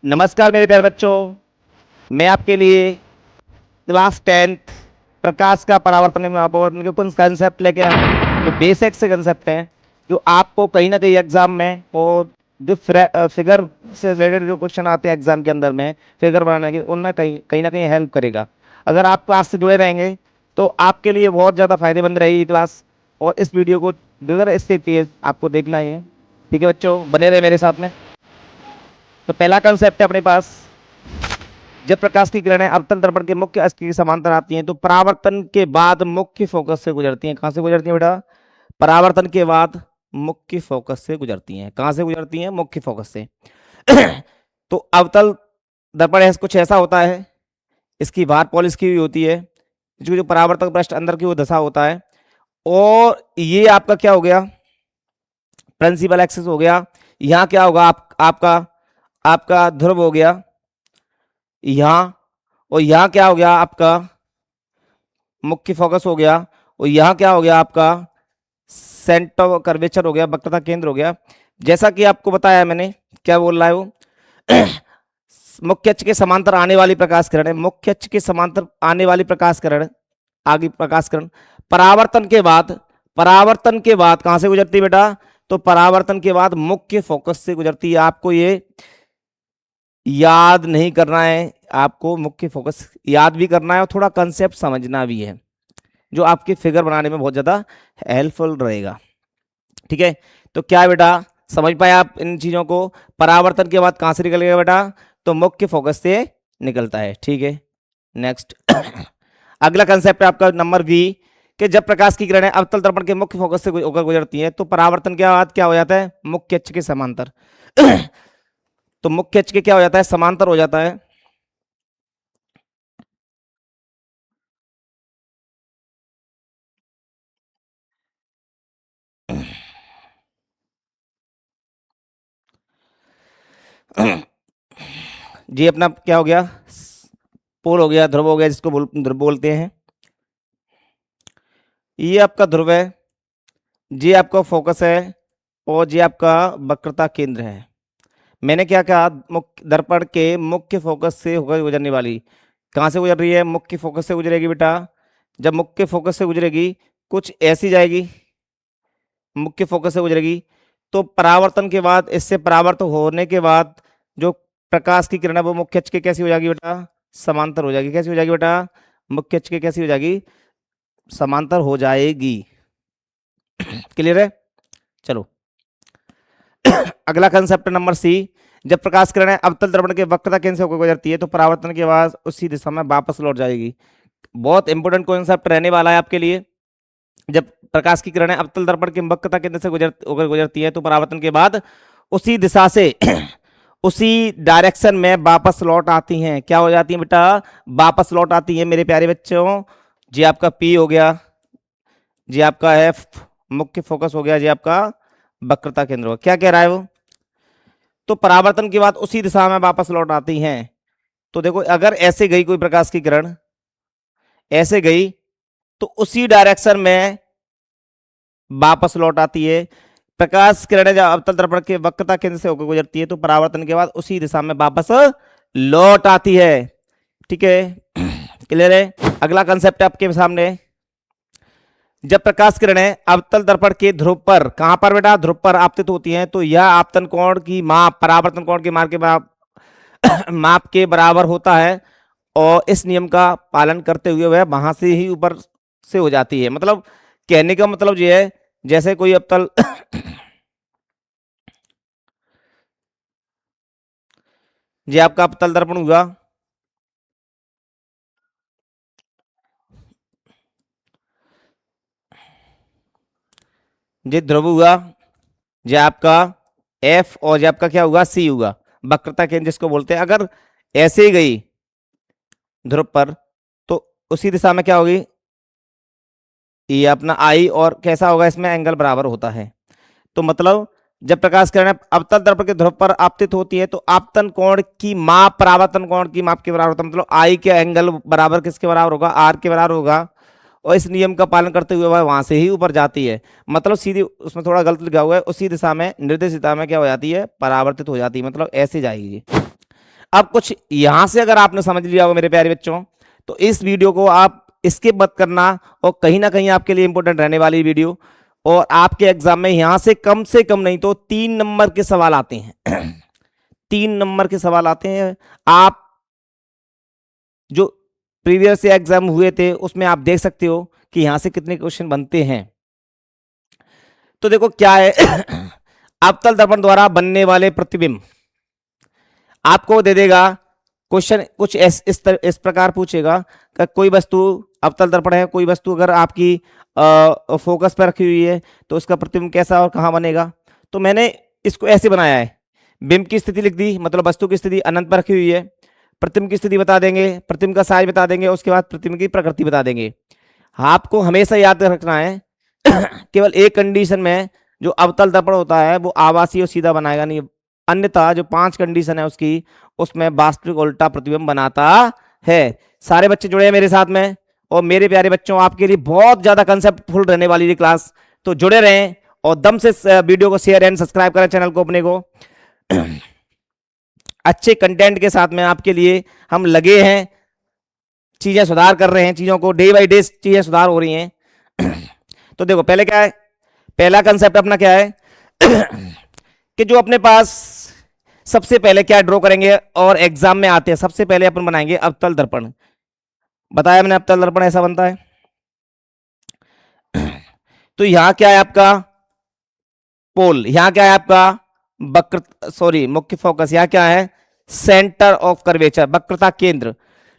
नमस्कार मेरे प्यारे बच्चों। मैं आपके लिए क्लास 10th प्रकाश का परावर्तन के कुछ कंसेप्ट लेके आया हूं। जो बेसिक से कंसेप्ट हैं जो आपको कहीं ना कहीं एग्जाम में और जो फिगर से रिलेटेड जो क्वेश्चन आते हैं एग्जाम के अंदर में फिगर बनाने के उनमें कहीं ना कहीं हेल्प करेगा। अगर आप क्लास से जुड़े रहेंगे तो आपके लिए बहुत ज़्यादा फायदेमंद रहेगी क्लास। और इस वीडियो को बिगर स्किप आपको देखना ही है। ठीक है बच्चों, बने रहे मेरे साथ में। तो पहला कंसेप्ट है अपने पास, जब प्रकाश की किरणें अवतल दर्पण के मुख्य अक्ष के समांतर आती हैं तो परावर्तन के बाद मुख्य फोकस से गुजरती हैं। कहां से गुजरती हैं बेटा? परावर्तन के बाद मुख्य फोकस से गुजरती हैं। कहां से गुजरती हैं? मुख्य फोकस से। तो अवतल दर्पण कुछ ऐसा होता है, इसकी बाहर पॉलिश की हुई होती है, जो परावर्तक पृष्ठ अंदर की वो दशा होता है। और ये आपका क्या हो गया? प्रिंसिपल एक्सिस हो गया। यहाँ क्या होगा? आपका आपका ध्रुव हो गया यहां। और यहां क्या हो गया? आपका मुख्य फोकस हो गया। और यहां क्या हो गया? आपका सेंटर कर्वेचर हो गया, वक्रता केंद्र हो गया। जैसा कि आपको बताया मैंने, क्या बोल रहा है वो? मुख्य अक्ष के समांतर आने वाली प्रकाश किरण है, मुख्य अक्ष के समांतर आने वाली प्रकाश किरण, आगे प्रकाश किरण परावर्तन के बाद कहां से गुजरती है बेटा? तो परावर्तन के बाद मुख्य फोकस से गुजरती है। आपको ये याद नहीं करना है, आपको मुख्य फोकस याद भी करना है और थोड़ा कंसेप्ट समझना भी है, जो आपके फिगर बनाने में बहुत ज्यादा हेल्पफुल रहेगा। ठीक है, तो क्या है बेटा, समझ पाए आप इन चीजों को? परावर्तन के बाद कहां से निकलेगा बेटा? तो मुख्य फोकस से निकलता है। ठीक है, नेक्स्ट। अगला कंसेप्ट है आपका नंबर बी, कि जब प्रकाश की किरणें अवतल दर्पण के मुख्य फोकस से होकर गुजरती है तो परावर्तन के बाद क्या हो जाता है? मुख्य अक्ष के समांतर। तो मुख्य अक्ष के क्या हो जाता है? समांतर हो जाता है। जी अपना क्या हो गया? पोल हो गया, ध्रुव हो गया, जिसको ध्रुव बोलते हैं। ये आपका ध्रुव है, ये आपका फोकस है, और ये आपका वक्रता केंद्र है। मैंने क्या कहा? मुख्य दर्पण के मुख्य फोकस से होकर गुजरने वाली। कहां से गुजर रही है? मुख्य फोकस से गुजरेगी बेटा। जब मुख्य फोकस से गुजरेगी, कुछ ऐसी जाएगी, मुख्य फोकस से गुजरेगी, तो परावर्तन के बाद, इससे परावर्तन होने के बाद जो प्रकाश की किरण है वो मुख्य अक्ष के कैसी हो जाएगी बेटा? समांतर हो जाएगी। कैसी हो जाएगी बेटा? मुख्य अक्ष के कैसी हो जाएगी? समांतर हो जाएगी। क्लियर है? चलो। अगला कंसेप्ट नंबर सी, जब प्रकाश किरणें अवतल दर्पण के वक्रता केंद्र से होकर गुजरती है तो परावर्तन के बाद उसी दिशा में वापस लौट जाएगी। बहुत इंपोर्टेंट कॉन्सेप्ट रहने वाला है आपके लिए। जब प्रकाश की किरणें अवतल दर्पण के वक्रता केंद्र से होकर गुजरती है तो परावर्तन के बाद उसी दिशा से उसी डायरेक्शन में वापस लौट आती हैं। क्या हो जाती है बेटा? वापस लौट आती है मेरे प्यारे बच्चों। जी आपका पी हो गया, जी आपका एफ मुख्य फोकस हो गया, जी आपका वक्रता केंद्र हो गया। क्या कह रहा है वो? तो परावर्तन के बाद उसी दिशा में वापस लौट आती हैं। तो देखो, अगर ऐसे गई कोई प्रकाश की किरण, ऐसे गई, तो उसी डायरेक्शन में वापस लौट आती है। प्रकाश किरणें जब अवतल दर्पण के वक्रता केंद्र से होकर गुजरती है तो परावर्तन के बाद उसी दिशा में वापस लौट आती है। ठीक है, क्लियर है? अगला कंसेप्ट आपके सामने, जब प्रकाश किरणें अवतल दर्पण के ध्रुव पर, कहां पर बेटा? ध्रुव पर आपतित होती हैं तो यह आपतन कोण की माप परावर्तन कोण के माप के माप के बराबर होता है। और इस नियम का पालन करते हुए वह वहां से ही ऊपर से हो जाती है। मतलब कहने का मतलब यह है, जैसे कोई अवतल ये आपका अवतल दर्पण हुआ, ये ध्रुव हुआ, ये आपका एफ, और ये आपका क्या हुआ? सी हुआ, वक्रता केंद्र जिसको बोलते हैं। अगर ऐसे ही गई ध्रुव पर तो उसी दिशा में क्या होगी? ये अपना आई, और कैसा होगा? इसमें एंगल बराबर होता है। तो मतलब जब प्रकाश किरणें अवतल दर्पण के ध्रुव पर आपतित होती है तो आपतन कोण की माप परावर्तन कोण की माप के बराबर होता है। मतलब आई के एंगल बराबर किसके बराबर होगा? आर के बराबर होगा। और इस नियम का पालन करते हुए वह वहां से ही ऊपर जाती है। मतलब सीधी, उसमें थोड़ा गलत लिखा हुआ है, उसी दिशा में, निर्देश दिशा में क्या हो जाती है? परावर्तित हो जाती है। मतलब ऐसे जाएगी। अब कुछ यहां से अगर आपने समझ लिया होगा मेरे प्यारे बच्चों, तो इस वीडियो को आप स्किप मत करना, और कहीं ना कहीं आपके लिए इंपॉर्टेंट रहने वाली वीडियो। और आपके एग्जाम में यहां से कम नहीं तो 3 नंबर के सवाल आते हैं। 3 नंबर के सवाल आते हैं। आप जो प्रीवियस एग्जाम हुए थे उसमें आप देख सकते हो कि यहां से कितने क्वेश्चन बनते हैं। तो देखो क्या है। अवतल दर्पण द्वारा बनने वाले प्रतिबिंब आपको दे देगा क्वेश्चन कुछ इस प्रकार पूछेगा कि कोई वस्तु अवतल दर्पण है, कोई वस्तु अगर आपकी फोकस पर रखी हुई है तो उसका प्रतिबिंब कैसा और कहां बनेगा। तो मैंने इसको ऐसे बनाया है, बिंब की स्थिति लिख दी, मतलब वस्तु की स्थिति अनंत पर रखी हुई है, प्रतिबिंब की स्थिति बता देंगे, प्रतिबिंब का साइज बता देंगे, उसके बाद प्रतिबिंब की प्रकृति बता देंगे। आपको हमेशा याद रखना है केवल एक कंडीशन में जो अवतल दर्पण होता है वो आभासी और सीधा बनाएगा नहीं, अन्यथा जो 5 कंडीशन है उसकी, उसमें वास्तविक उल्टा प्रतिबिंब बनाता है। सारे बच्चे जुड़े हैं मेरे साथ में, और मेरे प्यारे बच्चों आपके लिए बहुत ज्यादा कंसेप्टफुल रहने वाली ये क्लास, तो जुड़े रहें और दम से वीडियो को शेयर एंड सब्सक्राइब करें चैनल को अपने को। अच्छे कंटेंट के साथ में आपके लिए हम लगे हैं, चीजें सुधार कर रहे हैं, चीजों को डे बाय डे चीजें सुधार हो रही हैं। तो देखो पहले क्या है, पहला कंसेप्ट अपना क्या है कि जो अपने पास सबसे पहले क्या ड्रॉ करेंगे और एग्जाम में आते हैं, सबसे पहले अपन बनाएंगे अवतल दर्पण। बताया मैंने अवतल दर्पण ऐसा बनता है। तो यहां क्या है आपका पोल, यहां क्या है आपका वक्र, सॉरी मुख्य फोकस, यहां क्या है सेंटर ऑफ कर्वेचर, वक्रता केंद्र।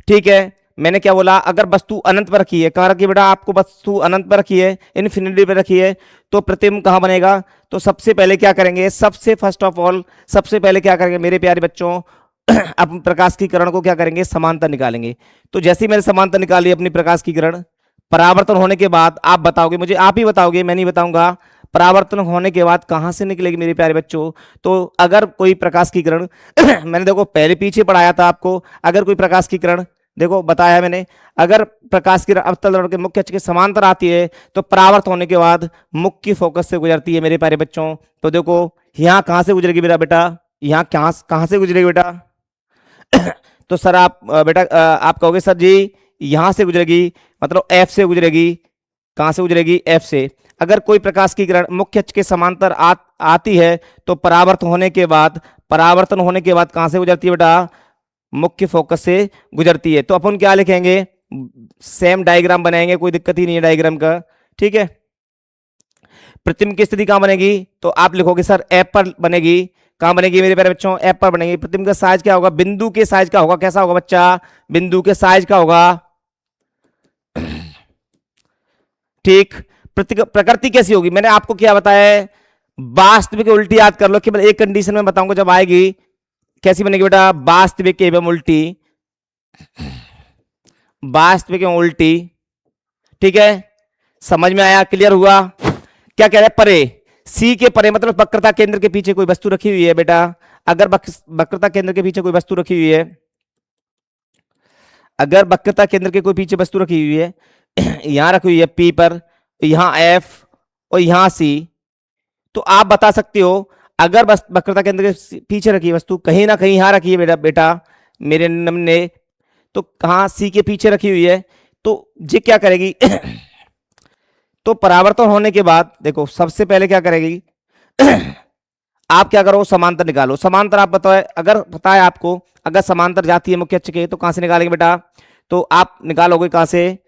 ठीक है, मैंने क्या बोला, अगर वस्तु अनंत पर रखी है, कहां रखी है बेटा, आपको वस्तु अनंत पर रखी है, इन्फिनिटी पर रखी है, तो प्रतिबिंब कहां बनेगा। तो सबसे पहले क्या करेंगे, सबसे फर्स्ट ऑफ ऑल सबसे पहले क्या करेंगे मेरे प्यारे बच्चों, अब प्रकाश की किरण को क्या करेंगे, समांतर निकालेंगे। तो जैसे ही मैंने समांतर निकाली अपनी प्रकाश की किरण, परावर्तन होने के बाद आप बताओगे मुझे, आप ही बताओगे, मैं नहीं बताऊंगा, परावर्तन होने के बाद कहां से निकलेगी मेरे प्यारे बच्चों। तो अगर कोई प्रकाश की किरण मैंने देखो पहले पीछे पढ़ाया था आपको, अगर कोई प्रकाश की किरण देखो बताया है मैंने, अगर प्रकाश की अवतल दर्पण के मुख्य अक्ष के समांतर आती है तो परावर्तन होने के बाद मुख्य फोकस से गुजरती है मेरे प्यारे बच्चों। तो देखो यहां कहां से गुजरेगी मेरा बेटा, यहां कहां से गुजरेगी बेटा। तो सर आप आप कहोगे सर जी यहां से गुजरेगी, मतलब एफ से गुजरेगी। कहां से गुजरेगी, एफ से। अगर कोई प्रकाश की किरण मुख्य अक्ष के समांतर आती है तो परावर्तन होने के बाद कहां से गुजरती है बेटा, मुख्य फोकस से गुजरती है। तो अपन क्या लिखेंगे, सेम डायग्राम बनाएंगे, कोई दिक्कत ही नहीं है डायग्राम का। ठीक है, प्रतिबिंब की स्थिति कहां बनेगी, तो आप लिखोगे सर एफ पर बनेगी। कहां बनेगी मेरे प्यारे बच्चों, एफ पर बनेगी। प्रतिबिंब का साइज क्या होगा, बिंदु के साइज का होगा। कैसा होगा बच्चा, बिंदु के साइज का होगा। ठीक, प्रकृति कैसी होगी, मैंने आपको क्या बताया है, वास्तविक उल्टी याद कर लो, केवल एक कंडीशन में बताऊंगा जब आएगी। कैसी बनेगी बेटा, वास्तविक एवं उल्टी, वास्तविक एवं उल्टी। ठीक है, समझ में आया, क्लियर हुआ। क्या कह रहे हैं, परे, सी के परे, मतलब वक्रता केंद्र के पीछे कोई वस्तु रखी हुई है बेटा। अगर वक्रता केंद्र के पीछे कोई वस्तु रखी हुई है, अगर वक्रता केंद्र के कोई पीछे वस्तु रखी हुई है, यहां रखी हुई है पी पर, यहां एफ और यहां सी, तो आप बता सकते हो अगर वक्रता केंद्र के पीछे रखी है वस्तु, कहीं ना कहीं यहां रखी है बेटा बेटा मेरे ने, तो कहां, सी के पीछे रखी हुई है, तो ये क्या करेगी तो परावर्तन होने के बाद देखो सबसे पहले क्या करेगी आप क्या करो, समांतर निकालो। समांतर आप बताओ, अगर पता है आपको, अगर समांतर जाती है मुख्य अक्ष के तो कहां से निकालेंगे बेटा, तो आप निकालोगे कहां से,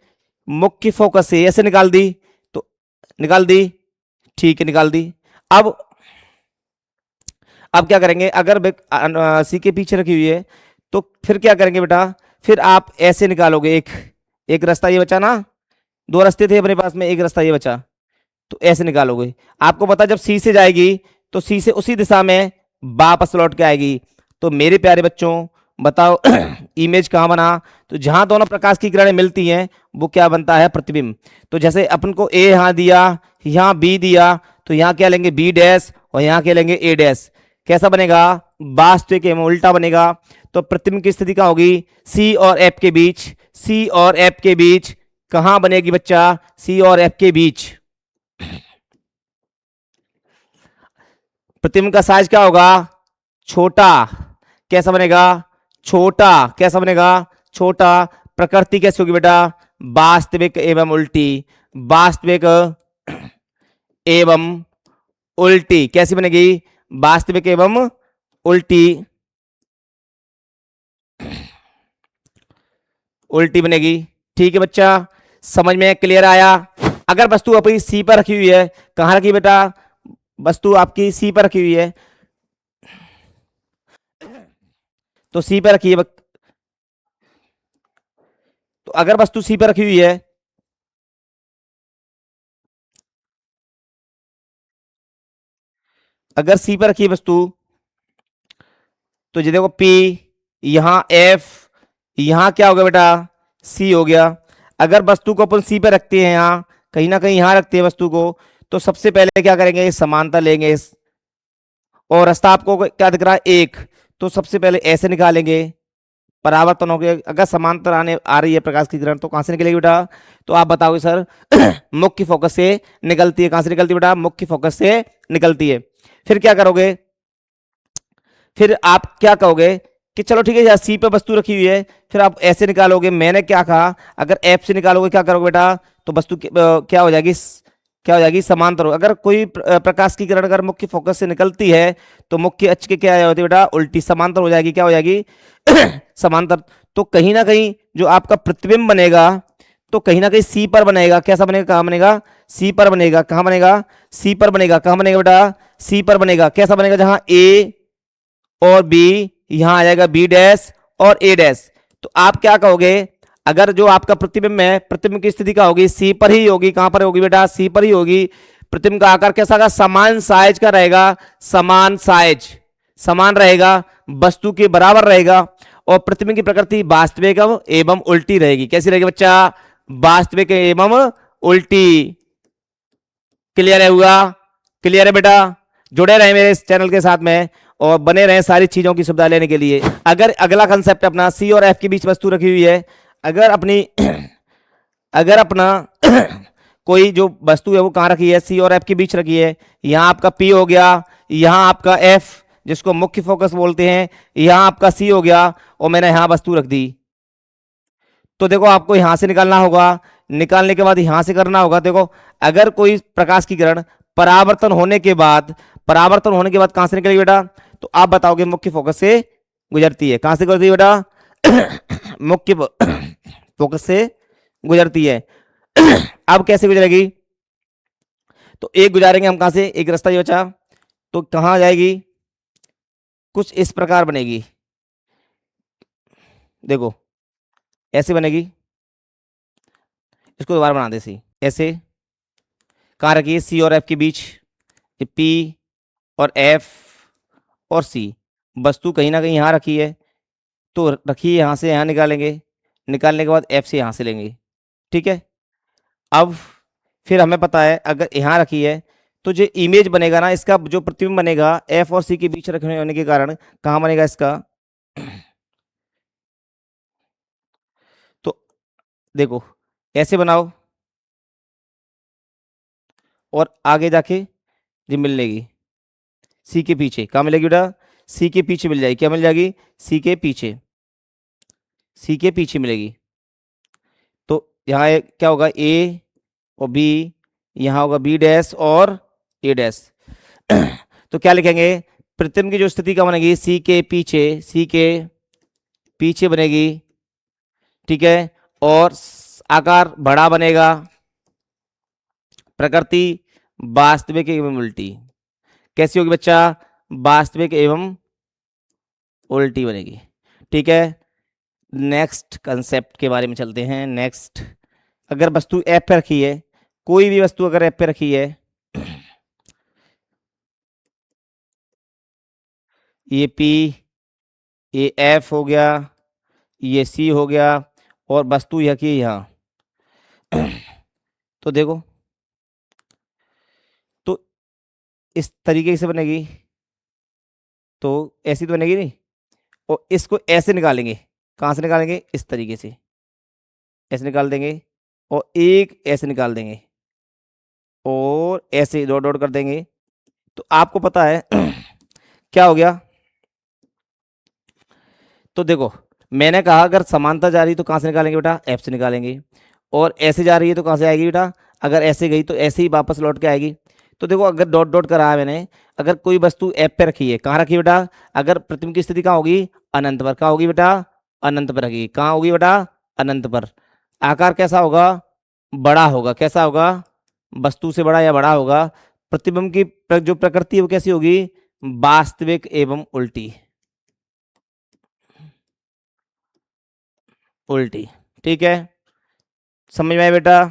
मुख्य फोकस से। ऐसे निकाल दी, तो निकाल दी, ठीक है निकाल दी। अब क्या करेंगे, अगर सी के पीछे रखी हुई है तो फिर क्या करेंगे बेटा, फिर आप ऐसे निकालोगे। एक रास्ता ये बचा ना, 2 रास्ते थे अपने पास में, एक रास्ता ये बचा, तो ऐसे निकालोगे। आपको पता जब सी से जाएगी तो सी से उसी दिशा में वापस लौट के आएगी। तो मेरे प्यारे बच्चों बताओ इमेज कहां बना, तो जहां दोनों प्रकाश की किरणें मिलती हैं वो क्या बनता है, प्रतिबिंब। तो जैसे अपन को ए यहां दिया, यहां बी दिया, तो यहां क्या लेंगे बी डैश और यहां क्या लेंगे ए डैश। कैसा बनेगा, वास्तविक एवं उल्टा बनेगा। तो प्रतिबिंब की स्थिति क्या होगी, सी और एफ के बीच, सी और एफ के बीच कहां बनेगी बच्चा, सी और एफ के बीच। प्रतिबिंब का साइज क्या होगा, छोटा। कैसा बनेगा, छोटा कैसा बनेगा, छोटा। प्रकृति कैसी होगी बेटा, वास्तविक एवं उल्टी, वास्तविक एवं उल्टी कैसी बनेगी, वास्तविक एवं उल्टी, उल्टी बनेगी। ठीक है बच्चा, समझ में क्लियर आया। अगर वस्तु अपनी सी पर रखी हुई है, कहां रखी बेटा, वस्तु आपकी सी पर रखी हुई है, तो सी पर रखी है, तो अगर वस्तु सी पर रखी हुई है, अगर सी पर रखी है वस्तु, तो ये देखो पी, यहां एफ, यहां क्या हो गया बेटा, सी हो गया। अगर वस्तु को अपन सी पे रखते हैं, यहां कहीं ना कहीं यहां रखते हैं वस्तु को, तो सबसे पहले क्या करेंगे, समांतर लेंगे, और रास्ता आपको क्या दिख रहा है, एक, तो सबसे पहले ऐसे निकालेंगे, परावर्तन हो गया। अगर समांतर आने आ रही है प्रकाश की किरण, तो कहां से निकलेगी बेटा, तो आप बताओगे सर मुख्य फोकस से निकलती है। कहां से निकलती है बेटा, मुख्य फोकस से निकलती है। फिर क्या करोगे, फिर आप क्या कहोगे कि चलो ठीक है यार, सी पे वस्तु रखी हुई है, फिर आप ऐसे निकालोगे। मैंने क्या कहा, अगर एफ से निकालोगे क्या करोगे बेटा, तो वस्तु क्या हो जाएगी, क्या हो जाएगी, समांतर। अगर कोई प्रकाश की किरण अगर मुख्य फोकस से निकलती है, तो मुख्य अक्ष के क्या होती है बेटा, उल्टी, समांतर हो जाएगी। क्या हो जाएगी समांतर। तो कहीं ना कहीं जो आपका प्रतिबिंब बनेगा, तो कहीं ना कहीं सी पर बनेगा। कैसा बनेगा, कहां बनेगा, सी पर बनेगा। कहां बनेगा, सी पर बनेगा। कहां बनेगा बेटा, सी पर बनेगा। कैसा बनेगा, जहां ए और बी, यहां आ जाएगा बी डैश और ए डैश। तो आप क्या कहोगे, अगर जो आपका प्रतिबिंब है, प्रतिबिंब की स्थिति क्या होगी, सी पर ही होगी। कहां पर होगी बेटा, सी पर ही होगी। प्रतिबिंब का आकार कैसा होगा, समान साइज का रहेगा, समान साइज, समान रहेगा, वस्तु के बराबर रहेगा। और प्रतिबिंब की प्रकृति वास्तविक एवं उल्टी रहेगी। कैसी रहेगी बच्चा, वास्तविक एवं उल्टी। क्लियर है, हुआ क्लियर है बेटा। जुड़े रहे मेरे इस चैनल के साथ में, और बने रहे सारी चीजों की सुविधा लेने के लिए। अगर अगला कंसेप्ट अपना, सी और एफ के बीच वस्तु रखी हुई है, अगर अपनी अगर अपना कोई जो वस्तु है वो कहां रखी है, सी और एफ के बीच रखी है। यहां आपका पी हो गया, यहां आपका एफ जिसको मुख्य फोकस बोलते हैं, यहां आपका सी हो गया, और मैंने यहां वस्तु रख दी। तो देखो आपको यहां से निकालना होगा, निकालने के बाद यहां से करना होगा। देखो अगर कोई प्रकाश की किरण परावर्तन होने के बाद, परावर्तन होने के बाद कहां से निकलेगी बेटा, तो आप बताओगे मुख्य फोकस से गुजरती है। कहां से गुजरती है बेटा मुख्य फोकस से गुजरती है। अब कैसे गुजरेगी, तो एक गुजारेंगे हम कहां से, एक रास्ता ये बचा, तो कहां जाएगी, कुछ इस प्रकार बनेगी। देखो ऐसे बनेगी, इसको दोबारा बना दे सी, ऐसे। कहां रखिए, सी और एफ के बीच, पी और एफ और सी, वस्तु कहीं ना कहीं यहां रखी है, तो रखिए यहां से यहां निकालेंगे, निकालने के बाद एफ से यहां से लेंगे। ठीक है, अब फिर हमें पता है अगर यहां रखी है, तो जो इमेज बनेगा ना, इसका जो प्रतिबिंब बनेगा एफ और सी के बीच रखने होने के कारण कहां बनेगा इसका, तो देखो ऐसे बनाओ, और आगे जाके ये मिल लेगी सी के पीछे। कहां मिलेगी बेटा, सी के पीछे मिल जाएगी। क्या मिल जाएगी, सी के पीछे, सी के पीछे मिलेगी। तो यहाँ क्या होगा, ए और बी, यहाँ होगा बी डैश और ए डैश। तो क्या लिखेंगे, प्रतिबिंब की जो स्थिति क्या बनेगी, सी के पीछे, सी के पीछे बनेगी। ठीक है, और आकार बड़ा बनेगा, प्रकृति वास्तविक एवं उल्टी। कैसी होगी बच्चा, वास्तविक एवं उल्टी बनेगी। ठीक है, नेक्स्ट कंसेप्ट के बारे में चलते हैं। नेक्स्ट, अगर वस्तु एफ पे रखी है, कोई भी वस्तु अगर एफ पे रखी है, ये पी, ये एफ हो गया, ये सी हो गया, और वस्तु यह की यहाँ, तो देखो, तो इस तरीके से बनेगी, तो ऐसी तो बनेगी नहीं, और इसको ऐसे निकालेंगे। कहां से निकालेंगे, इस तरीके से ऐसे निकाल देंगे, और एक ऐसे निकाल देंगे, और ऐसे डॉट डॉट कर देंगे। तो आपको पता है क्या हो गया, तो देखो मैंने कहा अगर समांतर जा रही है तो कहाँ से निकालेंगे बेटा, एफ से निकालेंगे, और ऐसे जा रही है तो कहाँ से आएगी बेटा, अगर ऐसे गई तो ऐसे ही वापस लौट के आएगी। तो देखो अगर डॉट डॉट करा है मैंने, अगर कोई वस्तु एफ पे रखी है, कहाँ रखी है बेटा, अगर प्रतिबिंब की स्थिति कहाँ होगी, अनंत पर, कहाँ होगी बेटा, अनंत पर रखी, कहाँ होगी बेटा, अनंत पर। आकार कैसा होगा, बड़ा होगा, कैसा होगा, वस्तु से बड़ा या बड़ा होगा। प्रतिबिंब की जो प्रकृति है वो कैसी होगी, वास्तविक एवं उल्टी, उल्टी। ठीक है, समझ में आया बेटा,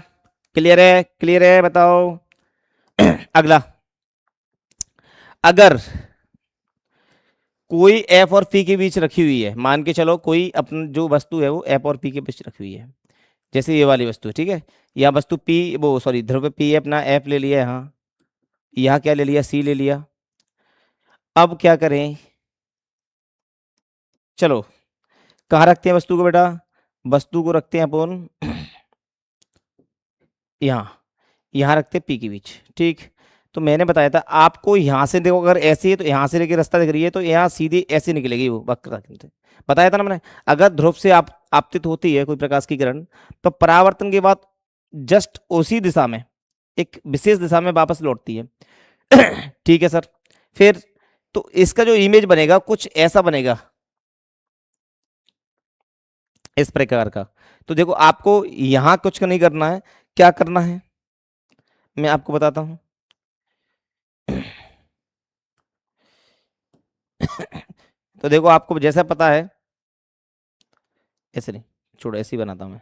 क्लियर है, क्लियर है, बताओ। अगला, अगर कोई एफ और पी के बीच रखी हुई है, मान के चलो कोई अपना जो वस्तु है वो एफ और पी के बीच रखी हुई है, जैसे ये वाली वस्तु है, ठीक है, यहाँ वस्तु पी, वो सॉरी ध्रुव पी है, अपना एफ ले लिया यहाँ, यहाँ क्या ले लिया, सी ले लिया। अब क्या करें, चलो कहाँ रखते हैं वस्तु को बेटा, वस्तु को रखते हैं अपन यहाँ, यहाँ रखते हैं पी के बीच, ठीक। तो मैंने बताया था आपको, यहाँ से देखो अगर ऐसे है तो यहाँ से लेके रास्ता दिख रही है तो यहाँ सीधी ऐसे निकलेगी वो वक्रता केंद्र, बताया था ना मैंने। अगर ध्रुव से आप आपतित होती है कोई प्रकाश की किरण, तो परावर्तन के बाद जस्ट उसी दिशा में, एक विशेष दिशा में वापस लौटती है। ठीक है सर, फिर तो इसका जो इमेज बनेगा कुछ ऐसा बनेगा, इस प्रकार का। तो देखो आपको यहाँ कुछ नहीं करना है, क्या करना है मैं आपको बताता हूं। तो देखो आपको जैसा पता है, ऐसे नहीं, छोड़ो ऐसे ही बनाता हूं मैं।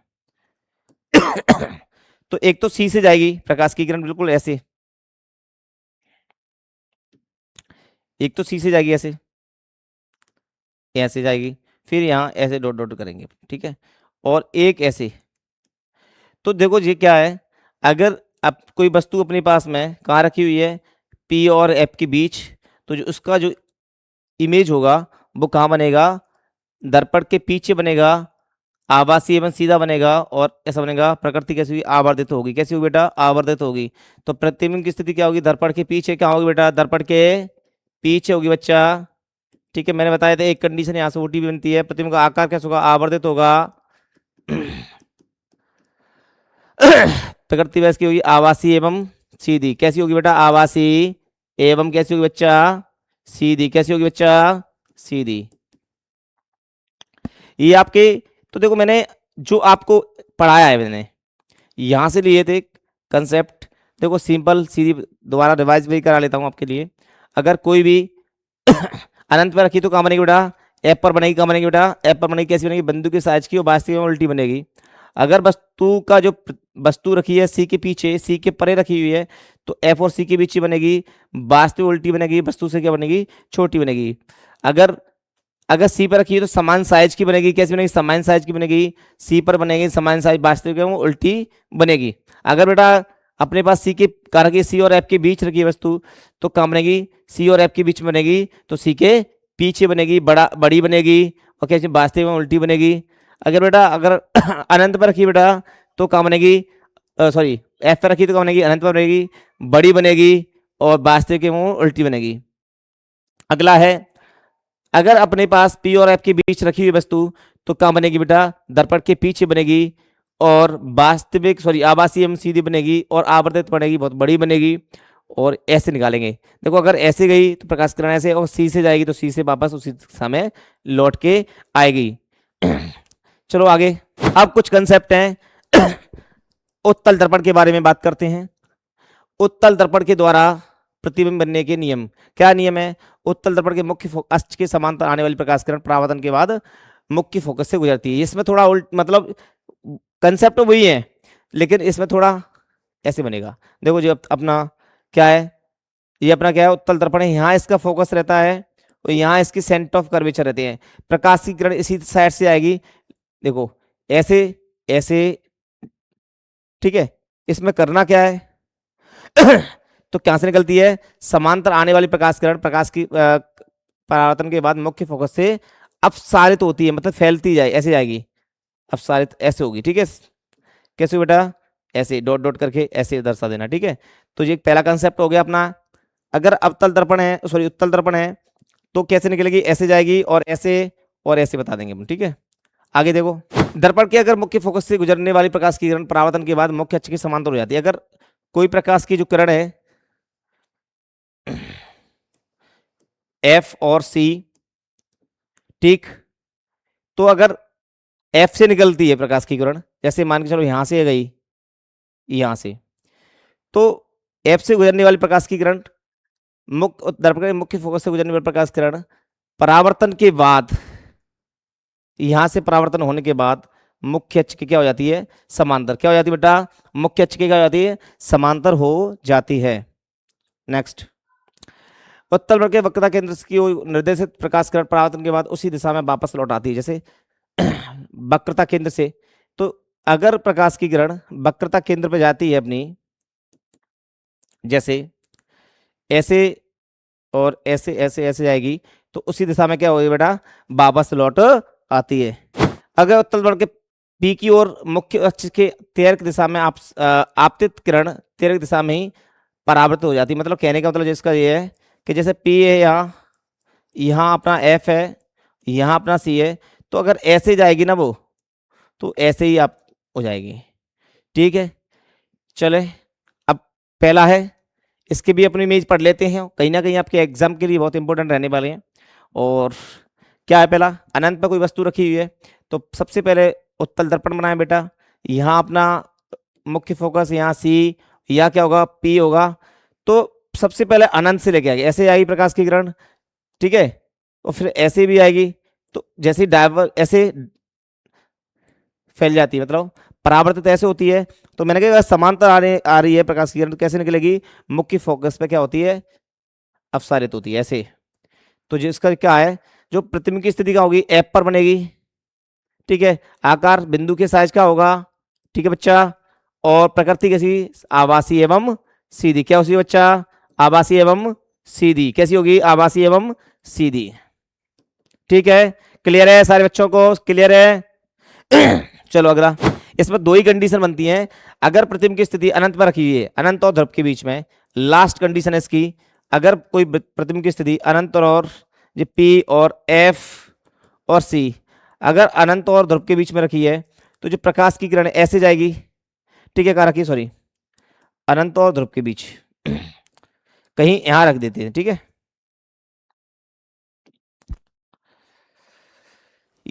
तो एक तो सी से जाएगी प्रकाश की किरण, बिल्कुल ऐसे, एक तो सी से जाएगी ऐसे, ऐसे जाएगी, फिर यहाँ ऐसे डॉट डॉट करेंगे, ठीक है, और एक ऐसे। तो देखो ये क्या है, अगर अब कोई वस्तु अपने पास में कहाँ रखी हुई है, पी और एफ के बीच, तो जो उसका जो इमेज होगा वो कहाँ बनेगा, दर्पण के पीछे बनेगा, आभासी एवं सीधा बनेगा, और ऐसा बनेगा, प्रकृति कैसी हुई, आवर्धित होगी, कैसी होगी बेटा, आवर्धित होगी। तो प्रतिबिंब की स्थिति क्या होगी, दर्पण के पीछे क्या होगी बेटा, दर्पण के पीछे होगी बच्चा। ठीक है, मैंने बताया था एक कंडीशन यहाँ से उल्टी भी बनती है, प्रतिबिंब का आकार कैसा होगा, आवर्धित होगा। प्रकृति वैस की होगी आवासीय एवं सीधी, कैसी होगी बेटा, आवासीय एवं कैसी होगी बच्चा, सीधी, कैसी होगी बच्चा, सीधी। ये आपके, तो देखो मैंने जो आपको पढ़ाया है, मैंने यहां से लिए थे कंसेप्ट, देखो सिंपल सीधी, दोबारा रिवाइज भी करा लेता हूं आपके लिए। अगर कोई भी अनंत पर रखी तो कहां बनेगी बेटा, एफ पर बनेगी, कहां बनेगी बेटा, एफ पर बनेगी, कैसी बनेगी, बिंदु के साइज की और वास्तविक में उल्टी बनेगी। अगर वस्तु का जो वस्तु रखी है सी के पीछे, सी के परे रखी हुई है, तो एफ और सी के बीच ही बनेगी, वास्तविक उल्टी बनेगी, वस्तु से क्या बनेगी, छोटी बनेगी। अगर अगर सी पर रखी है तो समान साइज की बनेगी, कैसी बनेगी, समान साइज की बनेगी, सी पर बनेगी समान साइज, वास्तविक में उल्टी बनेगी। अगर बेटा अपने पास सी के कारक सी और एफ के बीच रखी है वस्तु, तो कहाँ बनेगी, सी और एफ के बीच बनेगी, तो सी के पीछे बनेगी, बड़ी बनेगी, और कैसे वास्तविक में उल्टी बनेगी। अगर बेटा अगर अनंत पर रखी बेटा तो कहाँ बनेगी, सॉरी एफ पर रखी तो कहाँ बनेगी, अनंत पर बनेगी, बड़ी बनेगी, और वास्तविक में उल्टी बनेगी। अगला है, अगर अपने पास पी और एफ के बीच रखी हुई वस्तु तो कहाँ बनेगी बेटा, दर्पण के पीछे बनेगी, और वास्तविक सॉरी आभासी एवं सीधी बनेगी, और आवर्धित बनेगी, बहुत बड़ी बनेगी, और ऐसे निकालेंगे। देखो अगर ऐसे गई तो प्रकाश किरण ऐसे, और सी से जाएगी तो सी से वापस उसी समय लौट के आएगी। चलो आगे, अब कुछ कंसेप्ट हैं। उत्तल दर्पण के बारे में बात करते हैं। उत्तल दर्पण के द्वारा प्रतिबिंब बनने के नियम, क्या नियम है, उत्तल दर्पण के मुख्य अक्ष के समांतर आने वाली प्रकाश किरण परावर्तन के बाद मुख्य फोकस से गुजरती है। इसमें थोड़ा उल्ट, मतलब कंसेप्ट तो वही है, लेकिन इसमें थोड़ा ऐसे बनेगा। देखो जी अपना क्या है, ये अपना क्या है, उत्तल दर्पण है, यहाँ इसका फोकस रहता है, और यहाँ इसकी सेंटर ऑफ कर्वेचर रहते हैं। प्रकाश की किरण इसी साइड से आएगी, देखो ऐसे ऐसे, ठीक है। इसमें करना क्या है, तो क्या से निकलती है, समांतर आने वाली प्रकाश किरण प्रकाश की परावर्तन के बाद मुख्य फोकस से अपसारित होती है, मतलब फैलती जाए, ऐसे जाएगी, अपसारित ऐसे होगी, ठीक है। कैसे बेटा, ऐसे डॉट डॉट करके ऐसे दर्शा देना, ठीक है। तो ये पहला कंसेप्ट हो गया अपना। अगर अवतल दर्पण है, सॉरी उत्तल दर्पण है, तो कैसे निकलेगी, ऐसे जाएगी और ऐसे, और ऐसे बता देंगे हम, ठीक है। आगे देखो, दर्पण के अगर मुख्य फोकस से गुजरने वाली प्रकाश की किरण परावर्तन के बाद मुख्य अक्ष के समांतर हो जाती है। अगर कोई प्रकाश की जो किरण है एफ और सी, ठीक, तो अगर एफ से निकलती है प्रकाश की किरण, जैसे मान के चलो यहां से गई, यहां से, तो एफ से गुजरने वाली प्रकाश की किरण मुख्य दर्पण के मुख्य फोकस से गुजरने वाली प्रकाश किरण परावर्तन के बाद, यहां से परावर्तन होने के बाद मुख्य अक्ष की क्या हो जाती है, समांतर। क्या हो जाती है बेटा, मुख्य अक्ष की क्या हो जाती है, समांतर हो जाती है। नेक्स्ट, उत्तल वर्ग के वक्रता केंद्र की ओर निर्देशित प्रकाश किरण परावर्तन के बाद उसी दिशा में वापस लौट आती है। जैसे वक्रता केंद्र से, तो अगर प्रकाश की किरण वक्रता केंद्र पे जाती है अपनी, जैसे ऐसे और ऐसे ऐसे ऐसे जाएगी, तो उसी दिशा में क्या होगी बेटा, वापस लौट आती है। अगर उत्तल वर्ग के पी की ओर मुख्य अक्ष के तेरक दिशा में आपतित किरण तेरक दिशा में ही परावर्तित हो जाती है। मतलब कहने का मतलब इसका ये है कि जैसे पी है यहाँ, यहाँ अपना एफ है, यहाँ अपना सी है, तो अगर ऐसे जाएगी ना वो, तो ऐसे ही आप हो जाएगी, ठीक है। चले, अब पहला है, इसके भी अपनी इमेज पढ़ लेते हैं, कहीं ना कहीं आपके एग्जाम के लिए बहुत इंपॉर्टेंट रहने वाले हैं। और क्या है, पहला अनंत पर कोई वस्तु रखी हुई है, तो सबसे पहले उत्तल दर्पण बनाए बेटा, यहाँ अपना मुख्य फोकस यहाँ सी, यहाँ क्या होगा, पी होगा। तो सबसे पहले अनंत से लेके आएगी, ऐसे आएगी प्रकाश की किरण, ठीक है, और फिर ऐसे भी आएगी, तो जैसे डाइवर ऐसे फैल जाती है, मतलब परावर्तित ऐसे होती है। तो मैंने कहा समांतर आ रही है प्रकाश की किरण, तो कैसे निकलेगी, मुख्य फोकस पे क्या होती है, अपसारित होती है ऐसे। तो जिसका क्या है, जो प्रतिबिंब की स्थिति क्या होगी, एफ पर बनेगी, ठीक है। आकार बिंदु के साइज का होगा, ठीक है बच्चा। और प्रकृति कैसी, आवासीय एवं सीधी। क्या होगी बच्चा, आवासीय एवं सीधी। कैसी होगी, आवासीय एवं सीधी, ठीक है। क्लियर है सारे बच्चों को, क्लियर है। चलो अगला, इसमें दो ही कंडीशन बनती हैं। अगर प्रतिबिंब की स्थिति अनंत पर रखी हुई है, अनंत और ध्रुव के बीच में, लास्ट कंडीशन है इसकी, अगर कोई प्रतिबिंब की स्थिति अनंत और ये पी और एफ और सी अगर अनंत और ध्रुव के बीच में रखी है, तो जो प्रकाश की किरण ऐसे जाएगी, ठीक है, कहा रखी, सॉरी, अनंत और ध्रुव के बीच कहीं यहां रख देते हैं, ठीक है,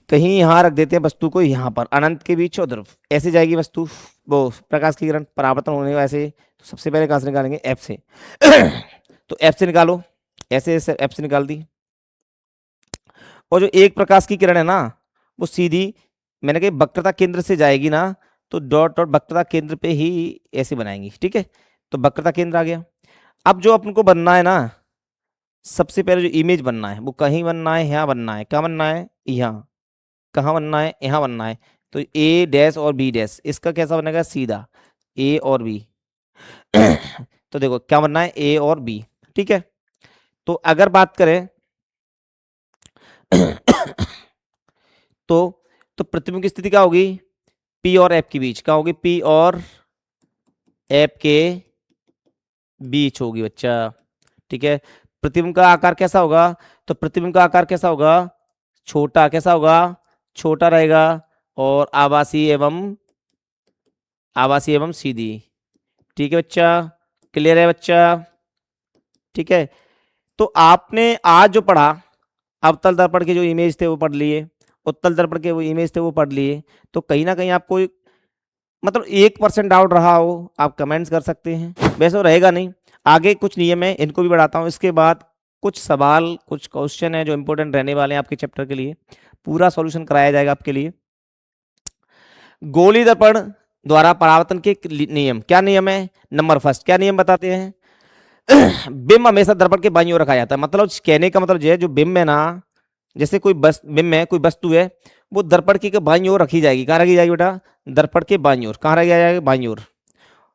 कहीं यहां रख देते हैं वस्तु को, यहां पर अनंत के बीच और ध्रुव ऐसे जाएगी वस्तु, वो प्रकाश की किरण परावर्तन होने का ऐसे। तो सबसे पहले कहां से निकालेंगे, एफ से। तो एफ से निकालो, ऐसे ऐसे एफ से निकाल दी। और जो एक प्रकाश की किरण है ना, वो सीधी, मैंने कहा वक्रता केंद्र से जाएगी ना, तो डॉट डॉट वक्रता केंद्र पे ही ऐसे बनाएंगी, ठीक है। तो वक्रता केंद्र आ गया। अब जो अपन को बनना है ना, सबसे पहले जो इमेज बनना है वो कहीं बनना है, यहाँ बनना है, कहाँ बनना है, यहाँ, कहाँ बनना है, यहाँ बनना है। तो ए डैश और बी डैश, इसका कैसा बनेगा, सीधा ए और बी। तो देखो क्या बनना है, ए और बी, ठीक है। तो अगर बात करें तो प्रतिबिंब की स्थिति क्या होगी, पी और एफ के बीच, क्या होगी, पी और एफ के बीच होगी बच्चा, ठीक है। प्रतिबिंब का आकार कैसा होगा, तो प्रतिबिंब का आकार कैसा होगा, छोटा, कैसा होगा, छोटा रहेगा। और आवासीय एवं सीधी, ठीक है बच्चा, क्लियर है बच्चा, ठीक है। तो आपने आज जो पढ़ा, अवतल दर्पण के जो इमेज थे वो पढ़ लिए, उत्तल दर्पण के वो इमेज थे वो पढ़ लिए। तो कहीं ना कहीं आपको मतलब 1% डाउट रहा हो, आप कमेंट्स कर सकते हैं, वैसे तो रहेगा नहीं। आगे कुछ नियम है, इनको भी बढ़ाता हूँ, इसके बाद कुछ सवाल, कुछ क्वेश्चन है जो इंपॉर्टेंट रहने वाले हैं आपके चैप्टर के लिए, पूरा सॉल्यूशन कराया जाएगा आपके लिए। गोली दर्पण द्वारा परावर्तन के नियम, क्या नियम है, नंबर फर्स्ट क्या नियम बताते हैं। बिंब हमेशा दर्पण के बाईं ओर रखा जाता है। मतलब कहने का मतलब ये है, जो बिंब है ना, जैसे कोई बिंब है, कोई वस्तु है, वो दर्पण की बाईं ओर रखी जाएगी। कहाँ रखी जाएगी बेटा, दर्पण के बाईं ओर। कहाँ रखा जाएगा, बाईं ओर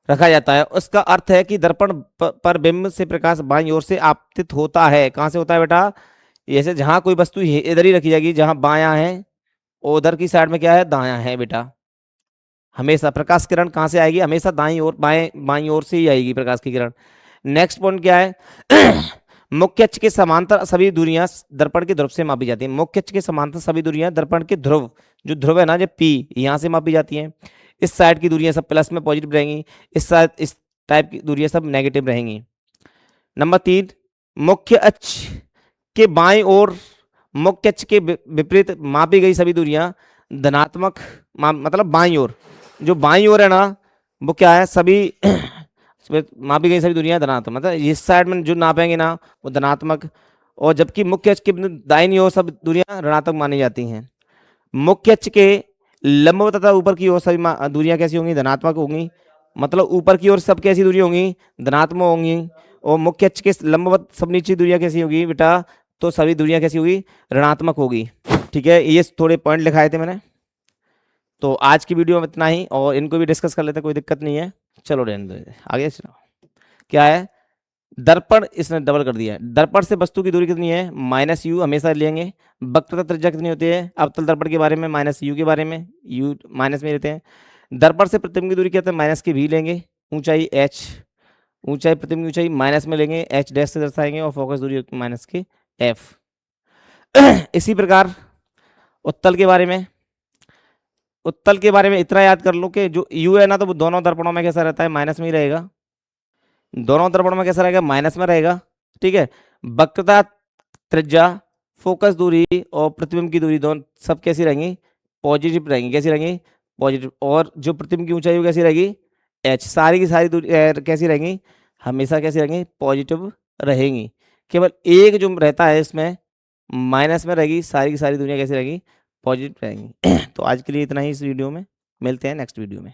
रखा जाता है। उसका अर्थ है कि दर्पण पर बिंब से प्रकाश बाईं ओर से आपतित होता है। कहाँ से होता है बेटा, जैसे जहां कोई वस्तु इधर ही रखी जाएगी, जहां बायां है, उधर की साइड में क्या है, दायां है बेटा। हमेशा प्रकाश किरण कहाँ से आएगी, हमेशा दाईं ओर, बाएं बाईं ओर से ही आएगी प्रकाश की किरण। नेक्स्ट पॉइंट क्या है, मुख्य अक्ष के समांतर सभी दूरियां दर्पण के ध्रुव से मापी जाती हैं। मुख्य अक्ष के समांतर सभी दूरियां दर्पण के ध्रुव, जो ध्रुव है ना, जो पी, यहाँ से मापी जाती हैं। इस साइड की दूरियां सब प्लस में पॉजिटिव रहेंगी, इस साइड इस टाइप की दूरियां सब नेगेटिव रहेंगी। नंबर 3, मुख्य अक्ष के बाईं ओर मुख्य अक्ष के विपरीत मापी गई सभी दूरियां धनात्मक, मतलब बाईं ओर, जो बाईं ओर है ना वो क्या है, सभी मापी गई सभी दूरियां धनात्मक, मतलब इस साइड में जो नापेंगे ना वो धनात्मक, और जबकि मुख्य अक्ष के दाहिनी ओर सब दूरियां ऋणात्मक मानी जाती हैं। मुख्य अक्ष के लंबवत तथा ऊपर की ओर सभी दूरियां कैसी होंगी, धनात्मक होंगी, मतलब ऊपर की ओर सब कैसी दूरी होंगी, धनात्मक होंगी, और मुख्य अक्ष के लंबवत सब नीचे दूरियां कैसी होगी बेटा, तो सभी दूरियां कैसी होगी, ऋणात्मक होगी। ठीक है, ये थोड़े पॉइंट लिखाए थे मैंने। तो आज की वीडियो में इतना ही, और इनको भी डिस्कस कर लेते हैं, कोई दिक्कत नहीं है। चलो आगे क्या है, दर्पण, इसने डबल कर दिया है। दर्पण से वस्तु की दूरी कितनी है, -u हमेशा लेंगे। वक्रता त्रिज्या कितनी होती है, अवतल दर्पण के बारे में -u के बारे में u माइनस में लेते हैं। दर्पण से प्रतिबिंब की दूरी क्या होती है, माइनस की भी लेंगे। ऊंचाई h, ऊंचाई प्रतिबिंब की ऊंचाई माइनस में लेंगे, h डैश से दर्शाएंगे, और फोकस दूरी माइनस की f। इसी प्रकार उत्तल के बारे में, उत्तल के बारे में इतना याद कर लो कि जो u है ना, तो वो दोनों दर्पणों में कैसा रहता है, माइनस में ही रहेगा। दोनों दर्पणों में कैसा रहेगा, माइनस में रहेगा। ठीक है, वक्रता त्रिज्या, फोकस दूरी और प्रतिबिंब की दूरी दोनों सब कैसी रहेंगी, पॉजिटिव रहेंगी। कैसी रहेंगी, पॉजिटिव। और जो प्रतिबिंब की ऊंचाई वो कैसी रहेगी, h, सारी की सारी दूरी कैसी रहेंगी, हमेशा कैसी रहेंगी, पॉजिटिव रहेंगी। केवल एक जो रहता है इसमें माइनस में रहेगी, सारी की सारी दूरियां कैसी रहेगी, पॉजिटिव रहेंगी। तो आज के लिए इतना ही इस वीडियो में, मिलते हैं नेक्स्ट वीडियो में।